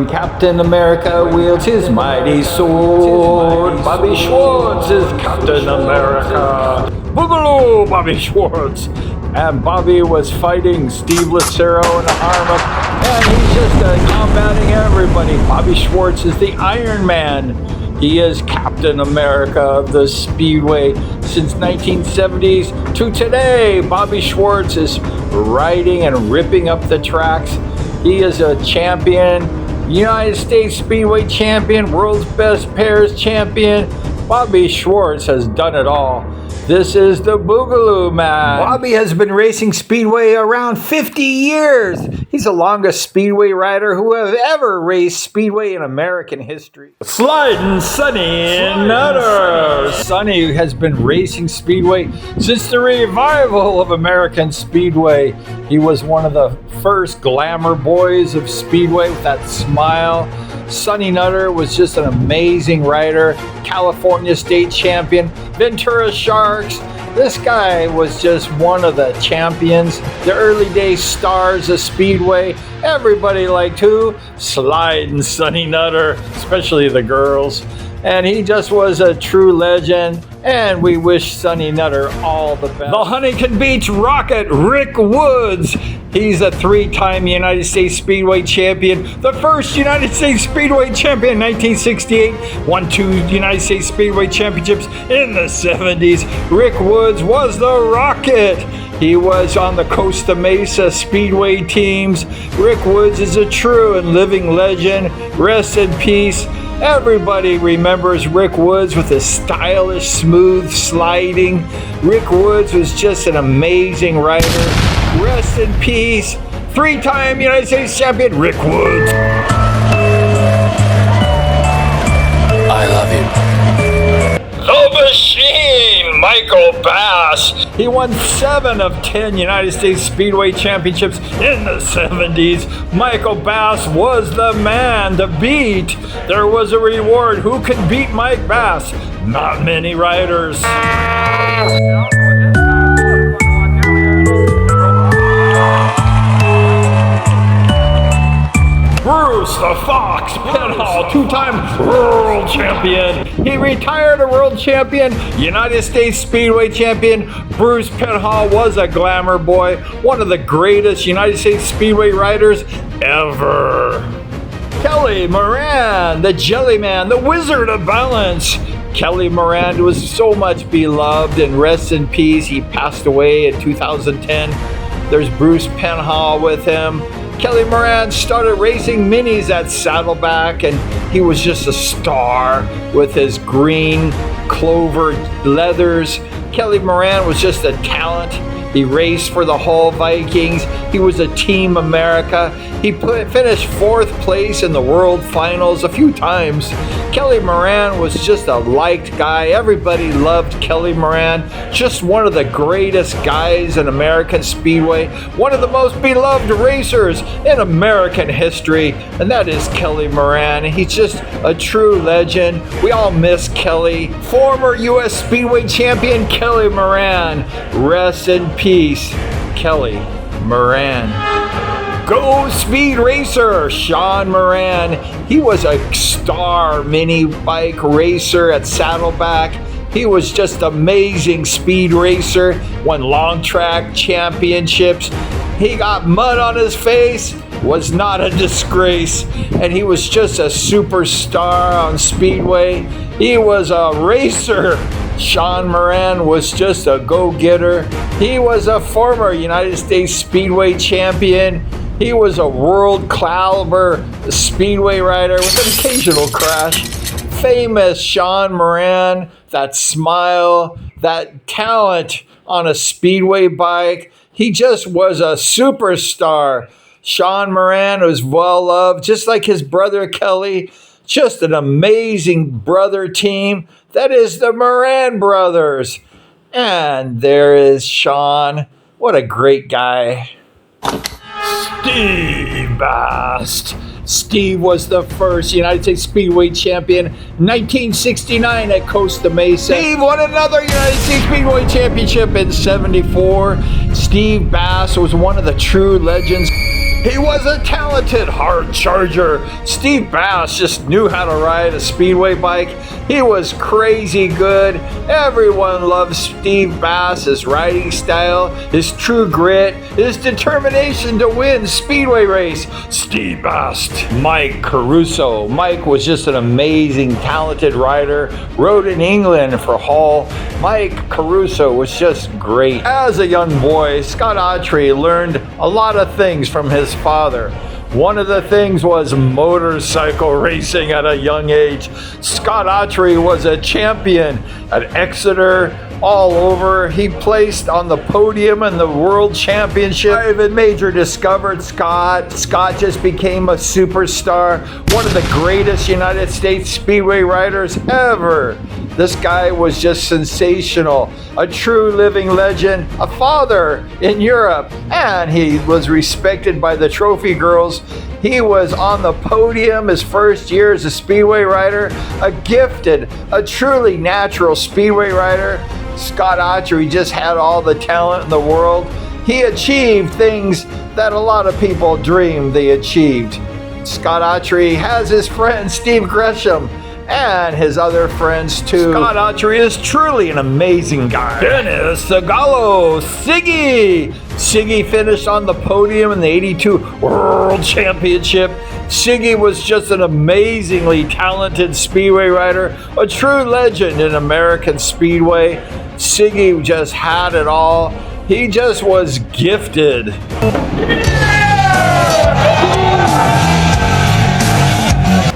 when Captain America wields his mighty sword. Bobby Schwarz is Captain America. Boogaloo, Bobby Schwarz. And Bobby was fighting Steve Lucero in the armor, and he's just combating everybody. Bobby Schwarz is the Iron Man. He is Captain America of the Speedway since 1970s to today. Bobby Schwarz is riding and ripping up the tracks. He is a champion, United States Speedway champion, world's best pairs champion. Bobby Schwarz has done it all. This is the Boogaloo Man. Bobby has been racing Speedway around 50 years. He's the longest Speedway rider who have ever raced Speedway in American history. Sliding Sonny Nutter. Sonny has been racing Speedway since the revival of American Speedway. He was one of the first glamour boys of Speedway with that smile. Sonny Nutter was just an amazing rider, California state champion, Ventura Sharks. This guy was just one of the champions, the early day stars of Speedway. Everybody liked who? Sliding Sonny Nutter, especially the girls. And he just was a true legend, and we wish Sonny Nutter all the best. The Huntington Beach Rocket, Rick Woods. He's a three-time United States Speedway champion, the first United States Speedway champion in 1968, won 2 United States Speedway championships in the 70s. Rick Woods was the Rocket. He was on the Costa Mesa Speedway teams. Rick Woods is a true and living legend. Rest in peace. Everybody remembers Rick Woods with his stylish, smooth sliding. Rick Woods was just an amazing rider. Rest in peace. 3-time United States champion, Rick Woods. I love you. The Machine, Michael Bast. He won 7 of 10 United States Speedway championships in the 70s. Michael Bast was the man to beat. There was a reward. Who could beat Mike Bast? Not many riders. Bruce the Fox Pall, 2-time world champion. He retired a world champion, United States Speedway champion. Bruce Pall was a glamour boy, one of the greatest United States Speedway riders ever. Kelly Moran, the Jelly Man, the Wizard of Balance. Kelly Moran was so much beloved, and rest in peace. He passed away in 2010. There's Bruce Pall with him. Kelly Moran started racing minis at Saddleback, and he was just a star with his green clover leathers. Kelly Moran was just a talent. He raced for the Hull Vikings. He was a Team America. He finished 4th place in the World Finals a few times. Kelly Moran was just a liked guy. Everybody loved Kelly Moran. Just one of the greatest guys in American Speedway. One of the most beloved racers in American history. And that is Kelly Moran. He's just a true legend. We all miss Kelly. Former U.S. Speedway champion Kelly Moran. Rest in peace, Kelly Moran. Go Speed Racer, Shan Moran. He was a star mini bike racer at Saddleback. He was just amazing speed racer, won long track championships. He got mud on his face, was not a disgrace, and he was just a superstar on Speedway. He was a racer. Shan Moran was just a go-getter. He was a former United States Speedway champion. He was a world caliber Speedway rider with an occasional crash. Famous Shan Moran, that smile, that talent on a Speedway bike. He just was a superstar. Shan Moran was well loved, just like his brother Kelly. Just an amazing brother team. That is the Moran brothers. And there is Shan. What a great guy. Steve Bast. Steve was the first United States Speedway champion, 1969 at Costa Mesa. Steve won another United States Speedway championship in 74. Steve Bast was one of the true legends. He was a talented hard charger. Steve Bast just knew how to ride a speedway bike. He was crazy good. Everyone loved Steve Bast, his riding style, his true grit, his determination to win speedway race. Steve Bast. Mike Caruso. Mike was just an amazing, talented rider. Rode in England for Pall. Mike Caruso was just great. As a young boy, Scott Autry learned a lot of things from his father. One of the things was motorcycle racing at a young age. Scott Autry was a champion at Exeter, all over. He placed on the podium in the World Championship. Ivan Major discovered Scott. Scott just became a superstar, one of the greatest United States Speedway riders ever. This guy was just sensational, a true living legend, a father in Europe, and he was respected by the trophy girls. He was on the podium his first year as a speedway rider, a gifted, a truly natural speedway rider. Scott Autry just had all the talent in the world. He achieved things that a lot of people dreamed they achieved. Scott Autry has his friend Steve Gresham and his other friends too. Scott Autry is truly an amazing guy. Dennis Sigalo, Siggy. Siggy finished on the podium in the 82 World Championship. Siggy was just an amazingly talented speedway rider, a true legend in American Speedway. Siggy just had it all. He just was gifted.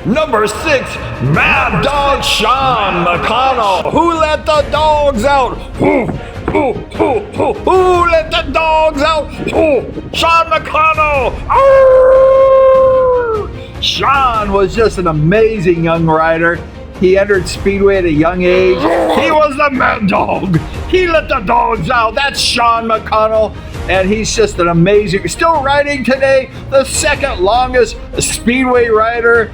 Number 6, Mad Dog Shan McConnell. Who let the dogs out? Who let the dogs out? Shan McConnell. Arr! Shan was just an amazing young rider. He entered Speedway at a young age. He was the Mad Dog. He let the dogs out. That's Shan McConnell. And he's just an amazing, still riding today, the second longest Speedway rider.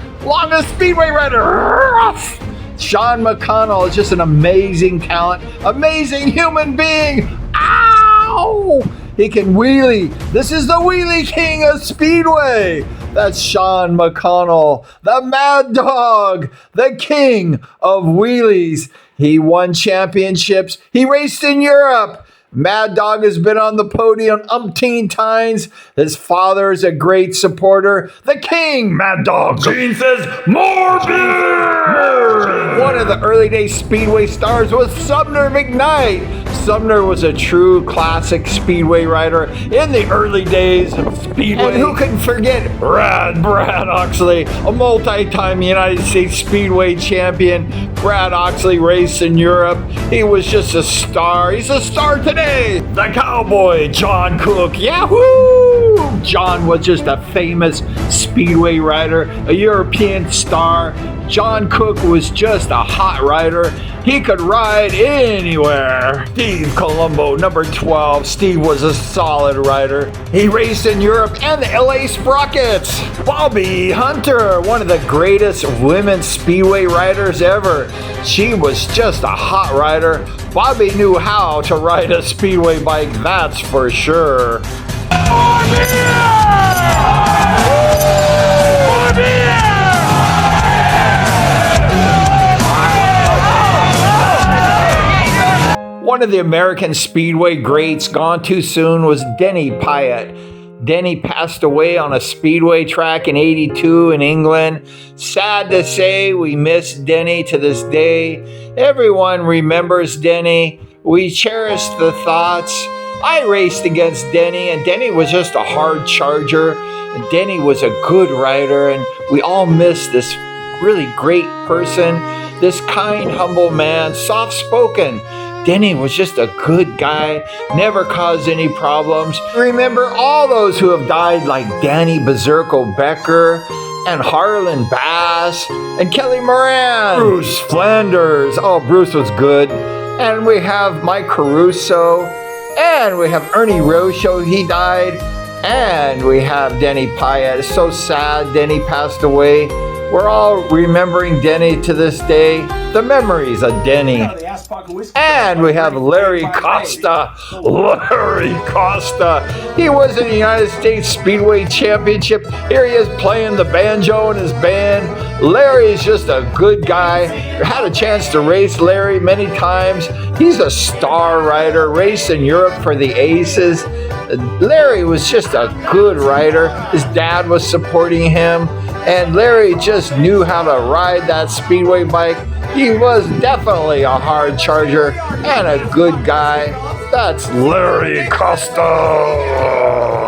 Shan McConnell is just an amazing talent, amazing human being. Ow! He can wheelie. This is the wheelie king of Speedway. That's Shan McConnell, the Mad Dog, the king of wheelies. He won championships. He raced in Europe. Mad Dog has been on the podium umpteen times. His father is a great supporter. The king, Mad Dog. Gene says, more beer! One of the early day Speedway stars was Sumner McKnight. Sumner was a true classic Speedway rider in the early days of Speedway. And who can forget Brad Oxley, a multi-time United States Speedway champion. Brad Oxley raced in Europe. He was just a star. He's a star today. The cowboy, John Cook. Yahoo! John was just a famous Speedway rider, a European star. John Cook was just a hot rider. He could ride anywhere. Steve Colombo, number 12. Steve was a solid rider. He raced in Europe and the LA Sprockets. Bobby Hunter, one of the greatest women Speedway riders ever. She was just a hot rider. Bobby knew how to ride a Speedway bike, that's for sure. One of the American Speedway greats gone too soon was Denny Patt. Denny passed away on a Speedway track in '82 in England. Sad to say, we miss Denny to this day. Everyone remembers Denny. We cherish the thoughts. I raced against Denny, and Denny was just a hard charger. And Denny was a good rider, and we all miss this really great person, this kind, humble man, soft-spoken. Denny was just a good guy, never caused any problems. Remember all those who have died, like Danny Berserko Becker and Harlan Bass and Kelly Moran. Bruce Flanders. Oh, Bruce was good. And we have Mike Caruso. And we have Ernie Rocho. He died. And we have Denny Patt. It's so sad Denny passed away. We're all remembering Denny to this day. The memories of Denny. And we have Larry Costa. Larry Costa. He was in the United States Speedway Championship. Here he is playing the banjo in his band. Larry is just a good guy. Had a chance to race Larry many times. He's a star rider, raced in Europe for the Aces. Larry was just a good rider. His dad was supporting him. And Larry just knew how to ride that Speedway bike. He was definitely a hard charger and a good guy. That's Larry Costa.